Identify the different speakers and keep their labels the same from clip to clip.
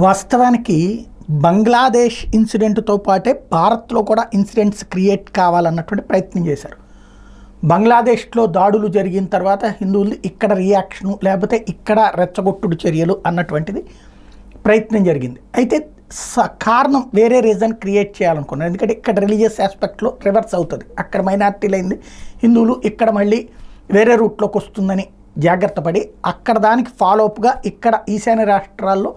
Speaker 1: వాస్తవానికి బంగ్లాదేశ్ ఇన్సిడెంట్తో పాటే భారత్లో కూడా ఇన్సిడెంట్స్ క్రియేట్ కావాలన్నటువంటి ప్రయత్నం చేశారు. బంగ్లాదేశ్లో దాడులు జరిగిన తర్వాత హిందువులు ఇక్కడ రియాక్షను లేకపోతే ఇక్కడ రెచ్చగొట్టుడు చర్యలు అన్నటువంటిది ప్రయత్నం జరిగింది. అయితే కారణం వేరే రీజన్ క్రియేట్ చేయాలనుకున్నారు. ఎందుకంటే ఇక్కడ రిలీజియస్ ఆస్పెక్ట్లో రివర్స్ అవుతుంది. అక్కడ మైనారిటీలు అయింది హిందువులు, ఇక్కడ మళ్ళీ వేరే రూట్లోకి వస్తుందని జాగ్రత్త పడి అక్కడ దానికి ఫాలోఅప్గా ఇక్కడ ఈశాన్య రాష్ట్రాల్లో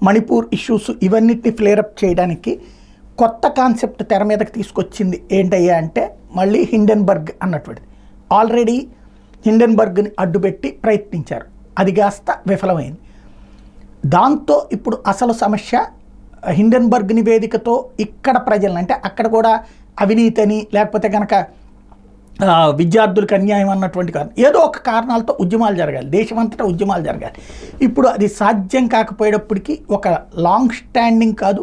Speaker 1: మణిపూర్ ఇష్యూస్ ఇవన్నిటిని ఫ్లేరప్ చేయడానికి కొత్త కాన్సెప్ట్ తెర మీదకి తీసుకొచ్చింది ఏంటయ్యా అంటే మళ్ళీ హిండెన్బర్గ్ అన్నటువంటిది. ఆల్రెడీ హిండెన్బర్గ్ని అడ్డుపెట్టి ప్రయత్నించారు, అది కాస్త విఫలమైంది. దాంతో ఇప్పుడు అసలు సమస్య హిండెన్బర్గ్ నివేదికతో ఇక్కడ ప్రజలను, అంటే అక్కడ కూడా అవినీతి అని లేకపోతే కనుక విద్యార్థులకు అన్యాయం అన్నటువంటి కారణం ఏదో ఒక కారణాలతో ఉద్యమాలు జరగాలి, దేశమంతటా ఉద్యమాలు జరగాలి. ఇప్పుడు అది సాధ్యం కాకపోయేటప్పటికీ ఒక లాంగ్ స్టాండింగ్ కాదు,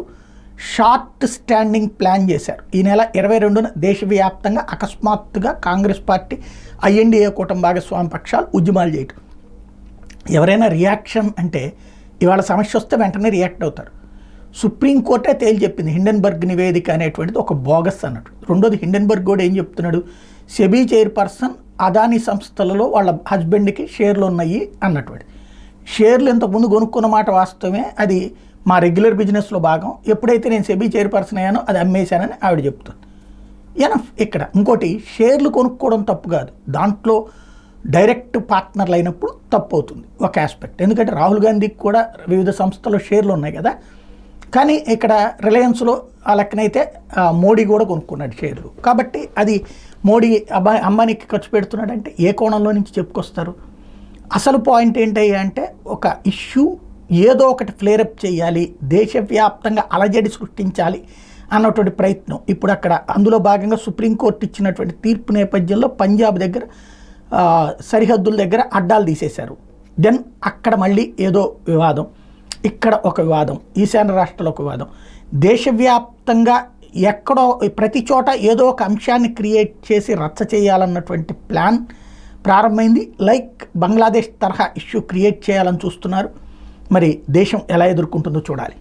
Speaker 1: షార్ట్ స్టాండింగ్ ప్లాన్ చేశారు. ఈ నెల 22న దేశవ్యాప్తంగా అకస్మాత్తుగా కాంగ్రెస్ పార్టీ ఐఎన్డీఏ కూటమి భాగస్వామి పక్షాలు ఉద్యమాలు చేయటం. ఎవరైనా రియాక్షన్ అంటే ఇవాళ సమస్య వస్తే వెంటనే రియాక్ట్ అవుతారు. సుప్రీంకోర్టే తేల్చి చెప్పింది హిండెన్బర్గ్ నివేదిక అనేటువంటిది ఒక బోగస్ అన్నట్టు. రెండోది హిండెన్బర్గ్ కూడా ఏం చెప్తున్నాడు, సెబీ చైర్పర్సన్ అదానీ సంస్థలలో వాళ్ళ హస్బెండ్కి షేర్లు ఉన్నాయి అన్నటువంటి. షేర్లు ఇంతకుముందు కొనుక్కున్న మాట వాస్తవమే, అది మా రెగ్యులర్ బిజినెస్లో భాగం. ఎప్పుడైతే నేను సెబీ చైర్పర్సన్ అయ్యానో అది అమ్మేశానని ఆవిడ చెప్తుంది. ఎనఫ్. ఇక్కడ ఇంకోటి, షేర్లు కొనుక్కోవడం తప్పు కాదు, దాంట్లో డైరెక్ట్ పార్ట్నర్లు అయినప్పుడు తప్పు అవుతుంది ఒక ఆస్పెక్ట్. ఎందుకంటే రాహుల్ గాంధీకి కూడా వివిధ సంస్థల్లో షేర్లు ఉన్నాయి కదా, కానీ ఇక్కడ రిలయన్స్లో ఆ లెక్కనైతే మోడీ కూడా కొనుక్కున్నాడు షేర్లు. కాబట్టి అది మోడీ అంబానీకి ఖర్చు పెడుతున్నాడంటే ఏ కోణంలో నుంచి చెప్పుకొస్తారు? అసలు పాయింట్ ఏంటయ్యా అంటే ఒక ఇష్యూ ఏదో ఒకటి ఫ్లేరప్ చేయాలి, దేశవ్యాప్తంగా అలజడి సృష్టించాలి అన్నటువంటి ప్రయత్నం ఇప్పుడు అక్కడ. అందులో భాగంగా సుప్రీంకోర్టు ఇచ్చినటువంటి తీర్పు నేపథ్యంలో పంజాబ్ దగ్గర సరిహద్దుల దగ్గర అడ్డాలు తీసేశారు. దెన్ అక్కడ మళ్ళీ ఏదో వివాదం, ఇక్కడ ఒక వివాదం, ఈశాన్య రాష్ట్రాల్లో ఒక వివాదం. దేశవ్యాప్తంగా ఎక్కడో ప్రతి చోట ఏదో ఒక అంశాన్ని క్రియేట్ చేసి రచ్చ చేయాలన్నటువంటి ప్లాన్ ప్రారంభమైంది. లైక్ బంగ్లాదేశ్ తరహా ఇష్యూ క్రియేట్ చేయాలని చూస్తున్నారు. మరి దేశం ఎలా ఎదుర్కొంటుందో చూడాలి.